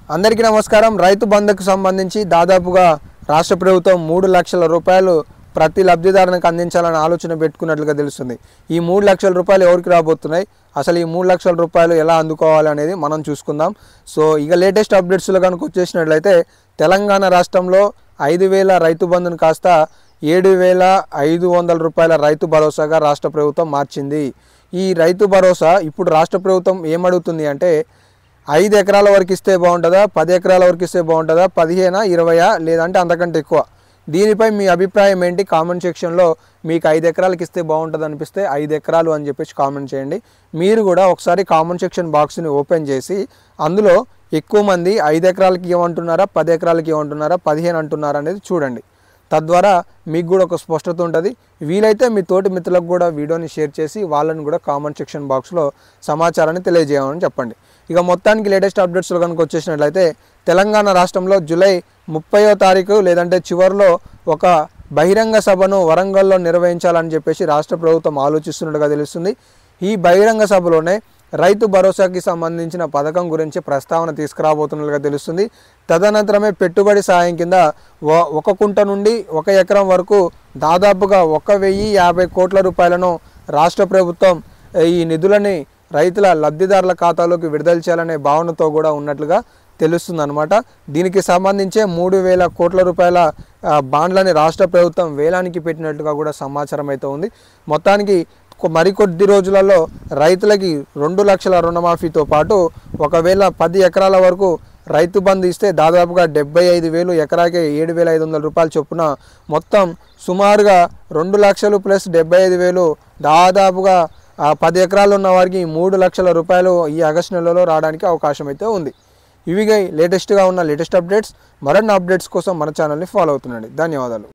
అందరికీ నమస్కారం। రైతు బంధుకు సంబంధించి దాదాపుగా రాష్ట్ర ప్రభుత్వం 3 లక్షల రూపాయలు ప్రతి లబ్ధిదారునికి అందించాలని ఆలోచన పెట్టుకున్నట్లుగా తెలుస్తుంది। ఈ 3 లక్షల రూపాయలు ఎవరికి రాబోతున్నాయి, అసలు ఈ 3 లక్షల రూపాయలు ఎలా అందుకోవాలి అనేది మనం చూసుకుందాం। సో ఇక లేటెస్ట్ అప్డేట్స్లో కనుక వచ్చేసినట్లయితే తెలంగాణ రాష్ట్రంలో 5000 రైతు బంధును కాస్త 7500 రూపాయల రైతు భరోసాగా రాష్ట్ర ప్రభుత్వం మార్చింది। ఈ రైతు భరోసా ఇప్పుడు రాష్ట్ర ప్రభుత్వం ఏమడుగుతుంది అంటే 5 ఎకరాల వరకు ఇస్తే బాగుంటుందా, 10 ఎకరాల వరకు ఇస్తే బాగుంటుందా, 15, 20 లేదంటే అంతకంటే ఎక్కువ, దీనిపై మీ అభిప్రాయం ఏంటి? కామెంట్ సెక్షన్లో మీకు 5 ఎకరాలకు ఇస్తే బాగుంటుంది అనిపిస్తే 5 ఎకరాలు అని చెప్పేసి కామెంట్ చేయండి। మీరు కూడా ఒకసారి కామెంట్ సెక్షన్ బాక్స్ని ఓపెన్ చేసి అందులో ఎక్కువ మంది 5 ఎకరాలకి ఇవ్వమంటున్నారా, 10 ఎకరాలకి ఇవ్వమంటున్నారా, 15 అంటున్నారా అనేది చూడండి। తద్వారా మీకు కూడా ఒక స్పష్టత ఉంటుంది। వీలైతే మీ తోటి మిత్రులకు కూడా వీడియోని షేర్ చేసి వాళ్ళని కూడా కామెంట్ సెక్షన్ బాక్స్లో సమాచారాన్ని తెలియజేయమని చెప్పండి। ఇక మొత్తానికి లేటెస్ట్ అప్డేట్స్లో కనుక వచ్చేసినట్లయితే తెలంగాణ రాష్ట్రంలో జూలై 30వ తారీఖు లేదంటే చివరిలో ఒక బహిరంగ సభను వరంగల్లో నిర్వహించాలని చెప్పేసి రాష్ట్ర ప్రభుత్వం ఆలోచిస్తున్నట్టుగా తెలుస్తుంది। ఈ బహిరంగ సభలోనే రైతు భరోసాకి సంబంధించిన పథకం గురించి ప్రస్తావన తీసుకురాబోతున్నట్టుగా తెలుస్తుంది। తదనంతరమే పెట్టుబడి సాయం కింద 1 కుంట నుండి 1 ఎకరం వరకు దాదాపుగా 1050 కోట్ల రూపాయలను రాష్ట్ర ప్రభుత్వం ఈ నిధులని రైతుల లబ్ధిదారుల ఖాతాలోకి విడుదల చేయాలనే భావనతో కూడా ఉన్నట్లుగా తెలుస్తుందన్నమాట। దీనికి సంబంధించే 3000 కోట్ల రూపాయల బాండ్లని రాష్ట్ర ప్రభుత్వం వేలానికి పెట్టినట్టుగా కూడా సమాచారం అయితే ఉంది। మొత్తానికి మరికొద్ది రోజులలో రైతులకి 2 లక్షల రుణమాఫీతో పాటు ఒకవేళ 10 ఎకరాల వరకు రైతు బంధు ఇస్తే దాదాపుగా 75,000 ఎకరాకి 7,500 రూపాయల చొప్పున మొత్తం సుమారుగా 2 లక్షలు ప్లస్ 75,000 దాదాపుగా 10 ఎకరాలు ఉన్న వారికి 3 లక్షల రూపాయలు ఈ ఆగస్టు నెలలో రావడానికి అవకాశం అయితే ఉంది। ఇవి లేటెస్ట్గా ఉన్న లేటెస్ట్ అప్డేట్స్। మరిన్ని అప్డేట్స్ కోసం మన ఛానల్ని ఫాలో అవుతుండండి। ధన్యవాదాలు।